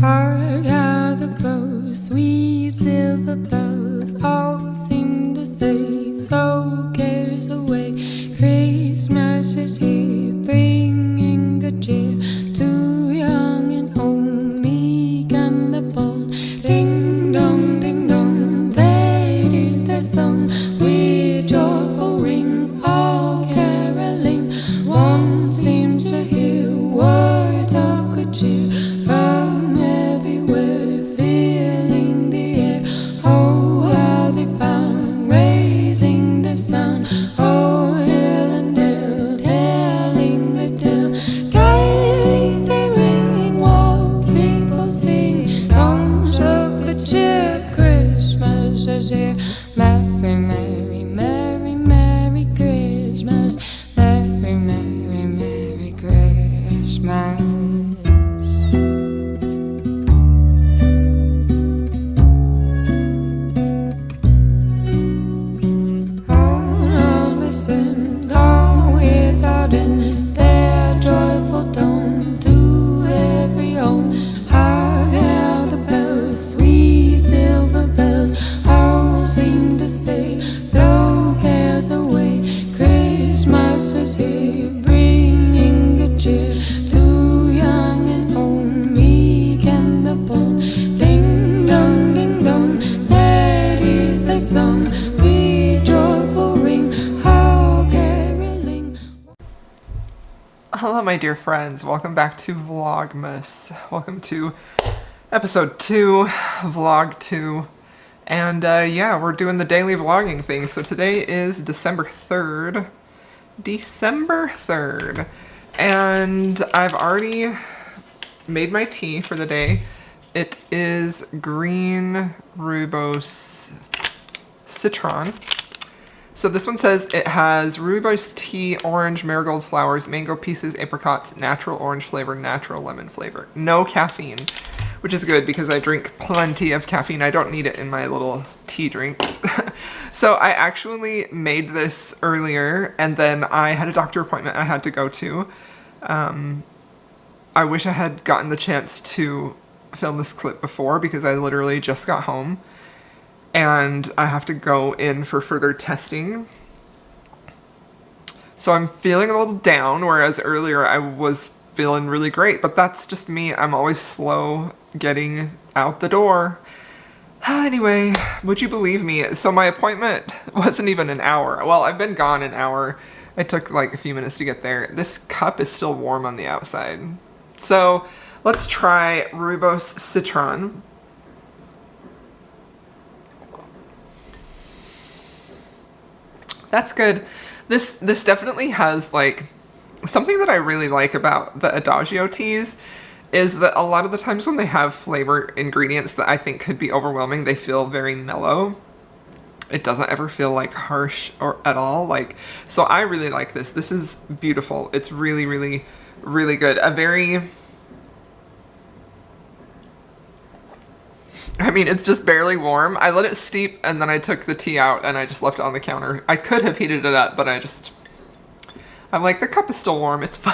Hark how the bows, sweet silver bells, all seem to say, throw cares away. Christmas is here, bringing good cheer to young and old, meek and the bold. Ding dong, that is the song with joyful ring, all caroling. One seems to hear words of good cheer from everywhere, filling the air. Oh, how they bound, raising their sound. Oh, hill and dale, telling the tale. Gaily they ring, while people sing songs of good cheer. Christmas is here. Merry, merry, merry, merry Christmas. Merry, merry, merry Christmas. All listened, all without end, their joyful tone to every home. Hark how the bells, sweet silver bells, all seem to say, throw cares away. Christmas is here, bringing good cheer to young and old, meek and the bold. Ding dong, that is thy song, with joyful ring, how caroling. Hello, my dear friends. Welcome back to Vlogmas. Welcome to episode 2, vlog 2. And yeah, we're doing the daily vlogging thing. So today is December 3rd. December 3rd. And I've already made my tea for the day. It is green rooibos citron. So this one says it has rooibos tea, orange, marigold flowers, mango pieces, apricots, natural orange flavor, natural lemon flavor. No caffeine, which is good because I drink plenty of caffeine. I don't need it in my little tea drinks. So I actually made this earlier and then I had a doctor appointment I had to go to. I wish I had gotten the chance to film this clip before because I literally just got home. And I have to go in for further testing. So I'm feeling a little down, whereas earlier I was feeling really great, but that's just me. I'm always slow getting out the door. Anyway, would you believe me? So my appointment wasn't even an hour. Well, I've been gone an hour. It took like a few minutes to get there. This cup is still warm on the outside. So let's try rooibos citron. That's good. This definitely has like something that I really like about the Adagio teas is that a lot of the times when they have flavor ingredients that I think could be overwhelming, they feel very mellow. It doesn't ever feel like harsh or at all. Like, so I really like this. This is beautiful. It's really, really, really good. I mean, it's just barely warm. I let it steep and then I took the tea out and I just left it on the counter. I could have heated it up, but I'm like, the cup is still warm. It's fine.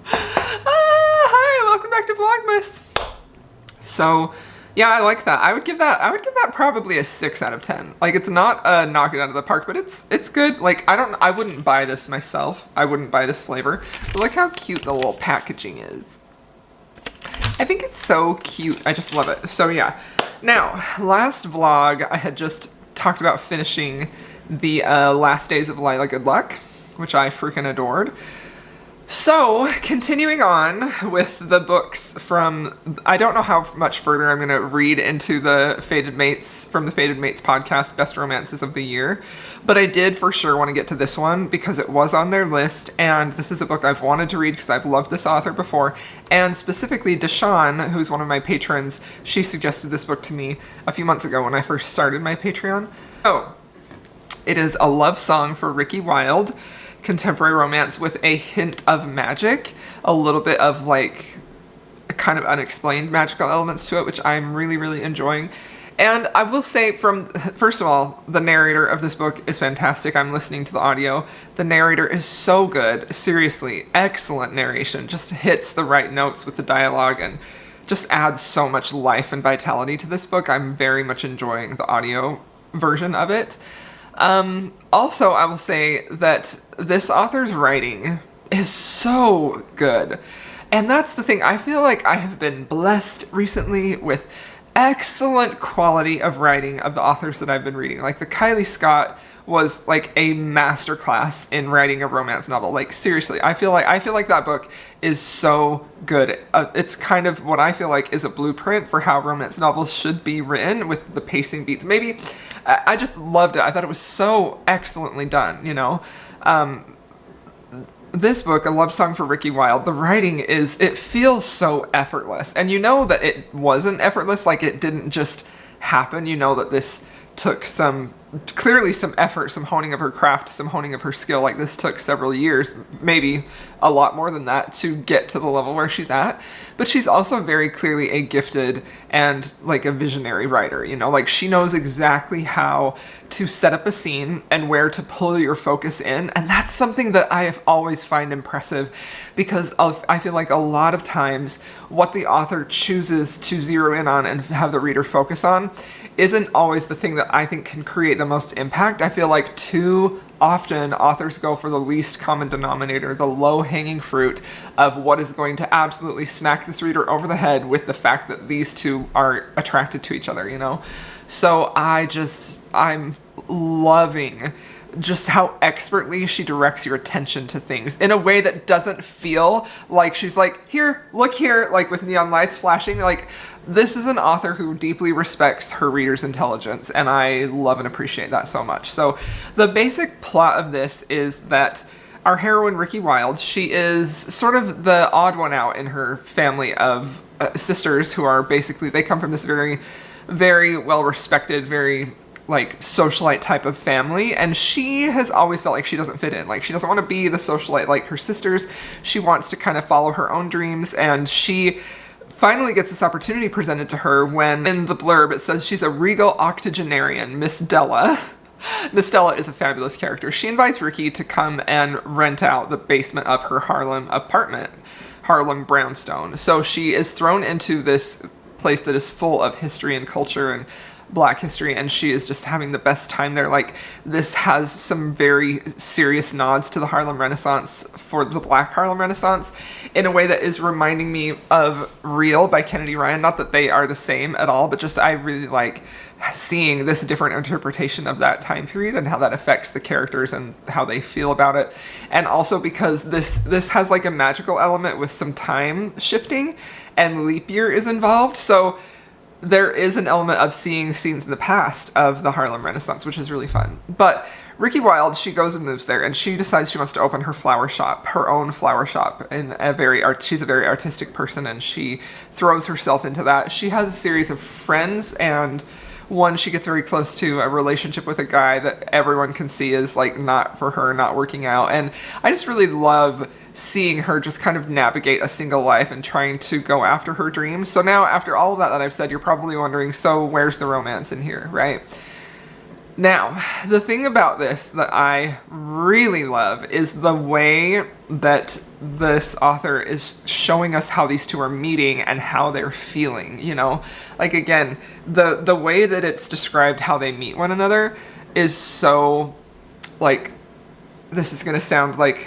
Hi, welcome back to Vlogmas. So, yeah, I like that. I would give that probably a 6 out of 10. Like, it's not a knock it out of the park, but it's good. Like, I wouldn't buy this myself. I wouldn't buy this flavor. But look how cute the little packaging is. I think it's so cute. I just love it. So yeah. Now, last vlog, I had just talked about finishing the last days of Lila Good Luck, which I freaking adored. So, continuing on with the books from, I don't know how much further I'm going to read into the Fated Mates, from the Fated Mates podcast, Best Romances of the Year, but I did for sure want to get to this one because it was on their list, and this is a book I've wanted to read because I've loved this author before, and specifically Deshawn, who's one of my patrons, she suggested this book to me a few months ago when I first started my Patreon. Oh, it is a love song for Ricky Wilde, contemporary romance with a hint of magic, a little bit of like kind of unexplained magical elements to it, which I'm really, really enjoying. And I will say first of all, the narrator of this book is fantastic. I'm listening to the audio. The narrator is so good. Seriously, excellent narration. Just hits the right notes with the dialogue and just adds so much life and vitality to this book. I'm very much enjoying the audio version of it. Also, I will say that this author's writing is so good. And that's the thing. I feel like I have been blessed recently with excellent quality of writing of the authors that I've been reading. Like the Kylie Scott was like a masterclass in writing a romance novel. Like seriously, I feel like that book is so good. It's kind of what I feel like is a blueprint for how romance novels should be written, with the pacing beats. Maybe I just loved it. I thought it was so excellently done, you know. This book, A Love Song for Ricky Wilde, the writing it feels so effortless. And you know that it wasn't effortless, like it didn't just happen. You know that this took clearly some effort, some honing of her craft, some honing of her skill. Like this took several years, maybe a lot more than that, to get to the level where she's at. But she's also very clearly a gifted and like a visionary writer, you know, like she knows exactly how to set up a scene and where to pull your focus in. And that's something that I have always find impressive, because I feel like a lot of times what the author chooses to zero in on and have the reader focus on isn't always the thing that I think can create the most impact. I feel like too often authors go for the least common denominator, the low-hanging fruit of what is going to absolutely smack this reader over the head with the fact that these two are attracted to each other, you know? So I'm loving just how expertly she directs your attention to things in a way that doesn't feel like she's like, here, look here, like with neon lights flashing. Like, this is an author who deeply respects her reader's intelligence, and I love and appreciate that so much. So the basic plot of this is that our heroine, Ricky Wilde, she is sort of the odd one out in her family of sisters who are basically, they come from this very, very well-respected, very like socialite type of family, and she has always felt like she doesn't fit in. Like she doesn't want to be the socialite like her sisters. She wants to kind of follow her own dreams, and she finally gets this opportunity presented to her when in the blurb it says she's a regal octogenarian, Miss Della. Miss Della is a fabulous character. She invites Ricky to come and rent out the basement of her Harlem apartment, Harlem Brownstone. So she is thrown into this place that is full of history and culture and Black history, and she is just having the best time there. Like, this has some very serious nods to the Harlem Renaissance, for the Black Harlem Renaissance, in a way that is reminding me of Real by Kennedy Ryan. Not that they are the same at all, but just I really like seeing this different interpretation of that time period and how that affects the characters and how they feel about it. And also because this has like a magical element with some time shifting, and leap year is involved, so there is an element of seeing scenes in the past of the Harlem Renaissance, which is really fun. But Ricky Wilde, she goes and moves there, and she decides she wants to open her flower shop, her own flower shop. And she's a very artistic person, and she throws herself into that. She has a series of friends, and one she gets very close to, a relationship with a guy that everyone can see is like not for her, not working out. And I just really love seeing her just kind of navigate a single life and trying to go after her dreams. So now, after all of that I've said, you're probably wondering, so where's the romance in here, right? Now, the thing about this that I really love is the way that this author is showing us how these two are meeting and how they're feeling, you know? Like, again, the way that it's described how they meet one another is so, like, this is gonna sound like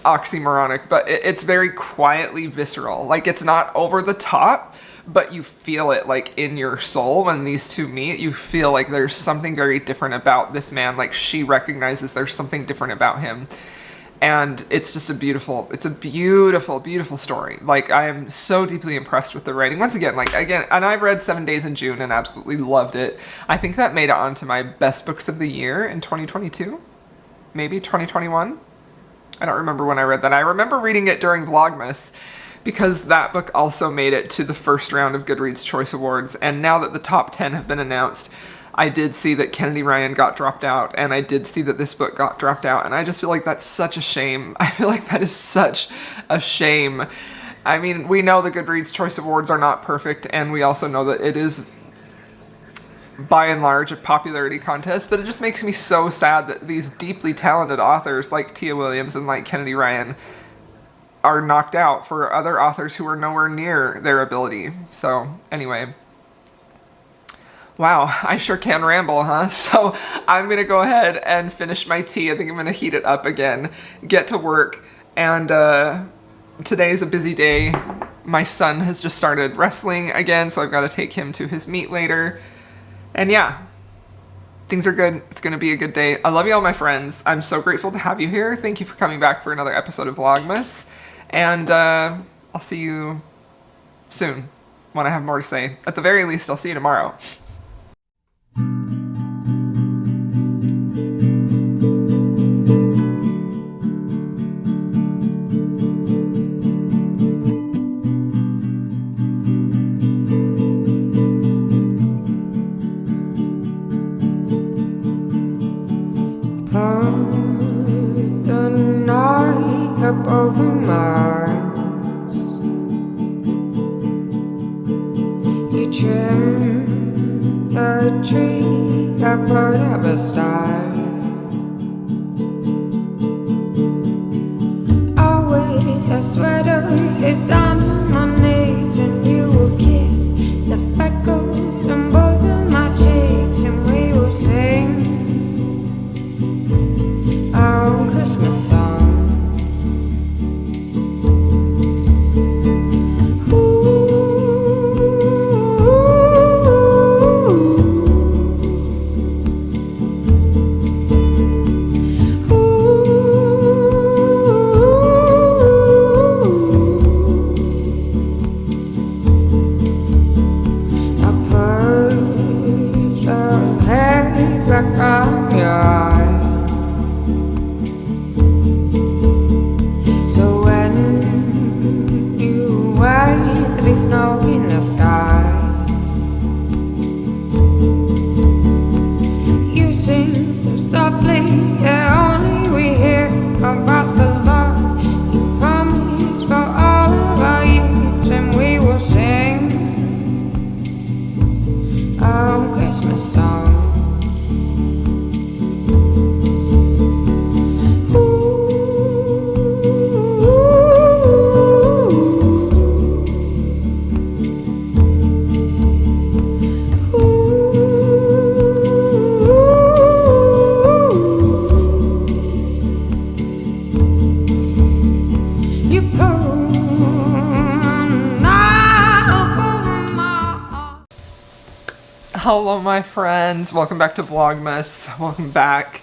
oxymoronic, but it's very quietly visceral. Like, it's not over the top, but you feel it like in your soul when these two meet. You feel like there's something very different about this man. Like, she recognizes there's something different about him. And it's just a beautiful story. Like, I am so deeply impressed with the writing. Once again, and I've read 7 Days in June and absolutely loved it. I think that made it onto my best books of the year in 2022. Maybe 2021. I don't remember when I read that. I remember reading it during Vlogmas, because that book also made it to the first round of Goodreads Choice Awards. And now that the top 10 have been announced, I did see that Kennedy Ryan got dropped out, and I did see that this book got dropped out, and I just feel like that's such a shame. I feel like that is such a shame. I mean, we know the Goodreads Choice Awards are not perfect, and we also know that it is, by and large, a popularity contest, but it just makes me so sad that these deeply talented authors like Tia Williams and like Kennedy Ryan are knocked out for other authors who are nowhere near their ability. So anyway, wow, I sure can ramble, huh? So I'm gonna go ahead and finish my tea. I think I'm gonna heat it up again, get to work, and today is a busy day. My son has just started wrestling again, so I've got to take him to his meet later. And yeah, things are good. It's gonna be a good day. I love you all, my friends. I'm so grateful to have you here. Thank you for coming back for another episode of Vlogmas. And I'll see you soon when I have more to say. At the very least, I'll see you tomorrow. The night up over Mars, you trim a tree, I put up a star. I wear a sweater, it's down to my knees, and you will kiss the freckles on both of my cheeks, and we will sing our own Christmas song. I put your hair back from your eyes. There'll be snow in the sky. You sing so softly, yeah, only we hear about the love you promised for all of our years, and we will sing our own Christmas song. Hello, my friends. Welcome back to Vlogmas. Welcome back.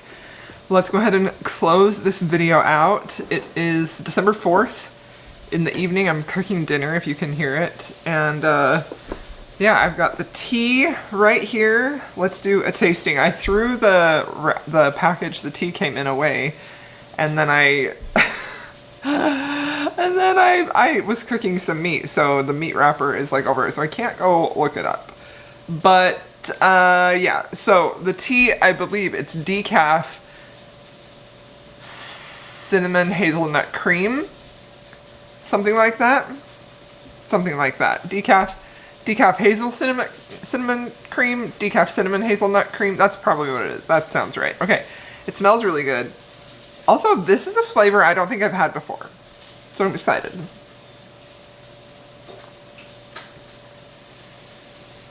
Let's go ahead and close this video out. It is December 4th in the evening. I'm cooking dinner, if you can hear it. And yeah, I've got the tea right here. Let's do a tasting. I threw the package the tea came in away, and then I was cooking some meat, so the meat wrapper is like over it, so I can't go look it up. But yeah, so the tea, I believe it's decaf cinnamon hazelnut cream, something like that. Decaf hazel cinnamon cream, decaf cinnamon hazelnut cream. That's probably what it is. That sounds right. Okay, it smells really good. Also, this is a flavor I don't think I've had before, so I'm excited.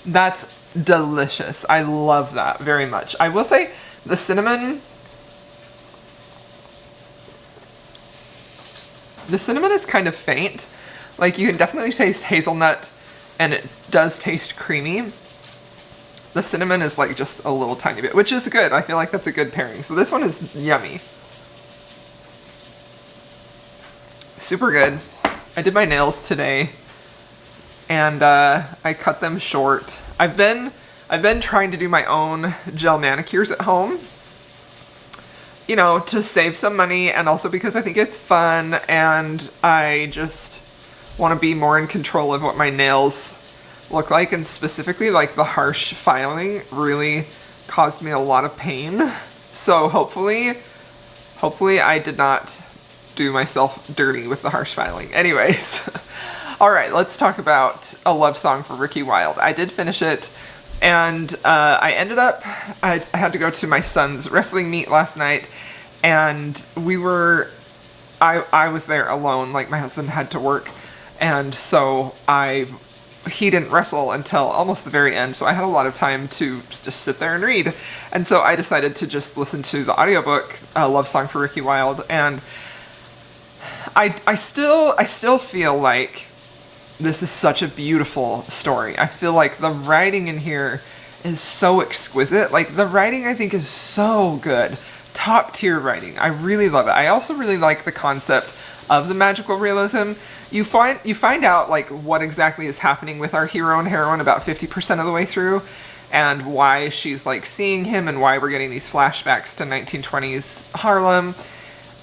That's delicious. I love that very much. I will say the cinnamon is kind of faint. Like, you can definitely taste hazelnut, and it does taste creamy. The cinnamon is like just a little tiny bit, which is good. I feel like that's a good pairing. So this one is yummy. Super good. I did my nails today, and I cut them short. I've been trying to do my own gel manicures at home, you know, to save some money, and also because I think it's fun, and I just want to be more in control of what my nails look like, and specifically like the harsh filing really caused me a lot of pain. So hopefully I did not do myself dirty with the harsh filing. Anyways, all right, let's talk about A Love Song for Ricky Wilde. I did finish it, and I ended up, I had to go to my son's wrestling meet last night, and we were I was there alone, like my husband had to work, and so he didn't wrestle until almost the very end, so I had a lot of time to just sit there and read. And so I decided to just listen to the audiobook, Love Song for Ricky Wilde, and I still feel like this is such a beautiful story. I feel like the writing in here is so exquisite. Like, the writing, I think, is so good. Top tier writing. I really love it. I also really like the concept of the magical realism. You find out like what exactly is happening with our hero and heroine about 50% of the way through, and why she's like seeing him, and why we're getting these flashbacks to 1920s Harlem.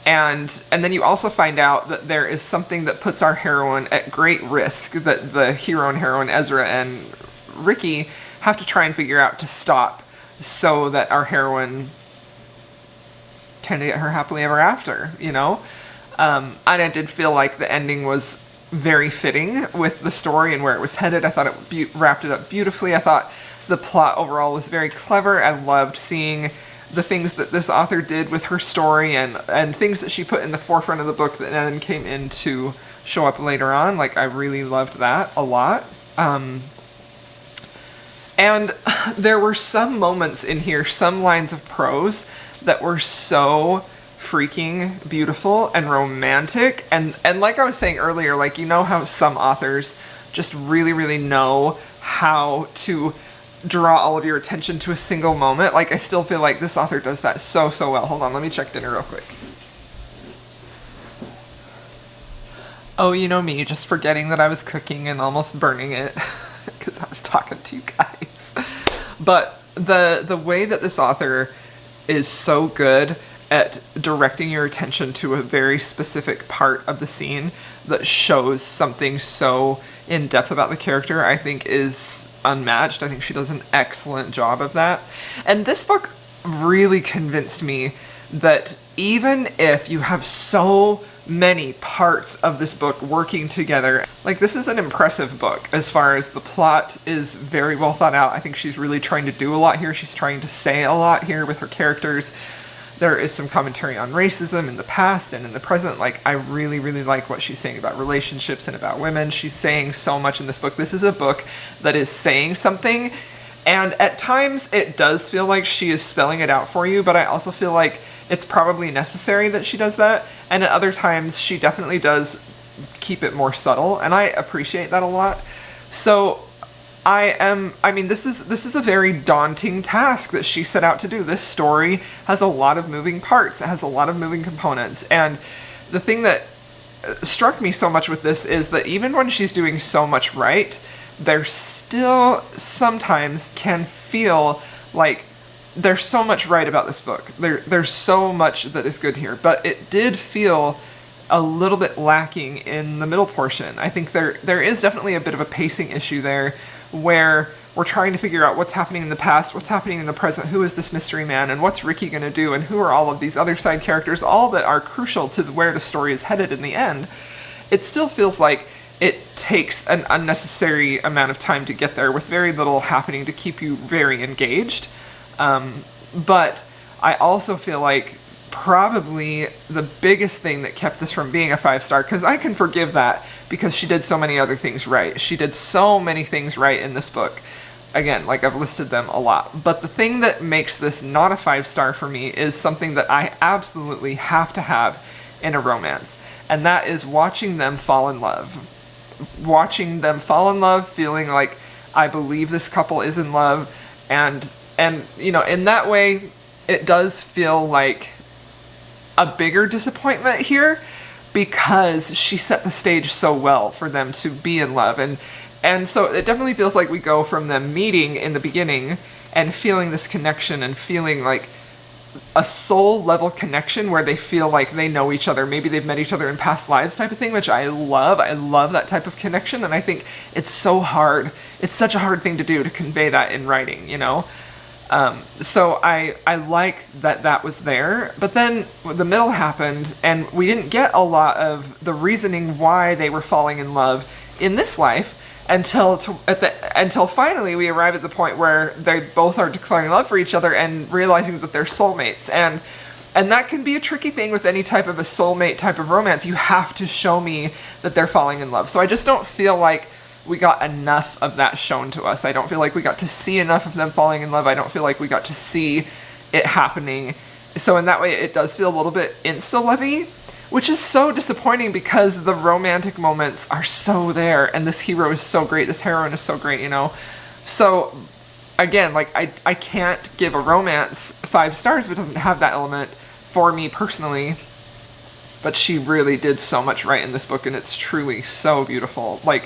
And then you also find out that there is something that puts our heroine at great risk, that the hero and heroine, Ezra and Ricky, have to try and figure out to stop, so that our heroine can get her happily ever after, you know? And I did feel like the ending was very fitting with the story and where it was headed. I thought it wrapped it up beautifully. I thought the plot overall was very clever. I loved seeing the things that this author did with her story, and things that she put in the forefront of the book that then came in to show up later on. Like, I really loved that a lot. And there were some moments in here, some lines of prose that were so freaking beautiful and romantic. And like I was saying earlier, like, you know how some authors just really, really know how to draw all of your attention to a single moment? Like, I still feel like this author does that so well. Hold on, let me check dinner real quick. Oh, you know me, just forgetting that I was cooking and almost burning it because I was talking to you guys. But the way that this author is so good at directing your attention to a very specific part of the scene that shows something so in depth about the character, I think is unmatched. I think she does an excellent job of that. And this book really convinced me that even if you have so many parts of this book working together, like, this is an impressive book as far as the plot is very well thought out. I think she's really trying to do a lot here. She's trying to say a lot here with her characters. There is some commentary on racism in the past and in the present. Like, I really, really like what she's saying about relationships and about women. She's saying so much in this book. This is a book that is saying something, and at times it does feel like she is spelling it out for you, but I also feel like it's probably necessary that she does that, and at other times she definitely does keep it more subtle, and I appreciate that a lot. So this is a very daunting task that she set out to do. This story has a lot of moving parts. It has a lot of moving components. And the thing that struck me so much with this is that even when she's doing so much right, there still sometimes can feel like there's so much right about this book. There's so much that is good here, but it did feel a little bit lacking in the middle portion. I think there is definitely a bit of a pacing issue there, where we're trying to figure out what's happening in the past, what's happening in the present, who is this mystery man, and what's Ricky going to do, and who are all of these other side characters, all that are crucial to where the story is headed in the end. It still feels like it takes an unnecessary amount of time to get there, with very little happening to keep you very engaged. But I also feel like probably the biggest thing that kept this from being a 5-star, because I can forgive that because she did so many other things right. She did so many things right in this book. Again, like, I've listed them a lot. But the thing that makes this not a 5-star for me is something that I absolutely have to have in a romance. And that is watching them fall in love. Watching them fall in love, feeling like I believe this couple is in love. And you know, in that way, it does feel like a bigger disappointment here, because she set the stage so well for them to be in love. And so it definitely feels like we go from them meeting in the beginning and feeling this connection and feeling like a soul level connection where they feel like they know each other. Maybe they've met each other in past lives type of thing, which I love. I love that type of connection. And I think it's so hard. It's such a hard thing to do, to convey that in writing, you know? So I like that was there, but then the middle happened and we didn't get a lot of the reasoning why they were falling in love in this life until finally we arrive at the point where they both are declaring love for each other and realizing that they're soulmates. And And that can be a tricky thing with any type of a soulmate type of romance. You have to show me that they're falling in love. So I just don't feel like we got enough of that shown to us. I don't feel like we got to see enough of them falling in love. I don't feel like we got to see it happening. So in that way, it does feel a little bit insta-lovey, which is so disappointing because the romantic moments are so there, and this hero is so great, this heroine is so great, you know? So, again, like, I can't give a romance 5 stars if it doesn't have that element for me personally. But she really did so much right in this book, and it's truly so beautiful. Like,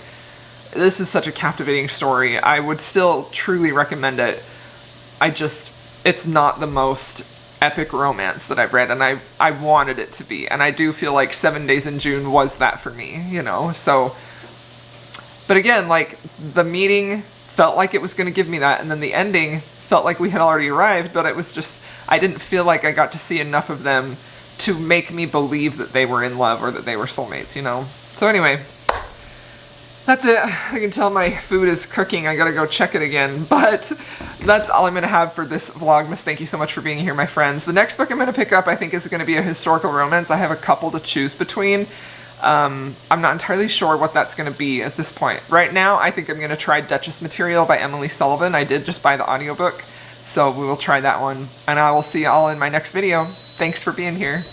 this is such a captivating story. I would still truly recommend it. It's not the most epic romance that I've read, and I wanted it to be. And I do feel like 7 Days in June was that for me, you know? So, but again, like, the meeting felt like it was going to give me that, and then the ending felt like we had already arrived, but it was just, I didn't feel like I got to see enough of them to make me believe that they were in love or that they were soulmates, you know? So anyway, that's it. I can tell my food is cooking. I gotta go check it again. But that's all I'm gonna have for this Vlogmas. Thank you so much for being here, my friends. The next book I'm gonna pick up, I think, is gonna be a historical romance. I have a couple to choose between. I'm not entirely sure what that's gonna be at this point. Right now, I think I'm gonna try Duchess Material by Emily Sullivan. I did just buy the audiobook, so we will try that one. And I will see you all in my next video. Thanks for being here.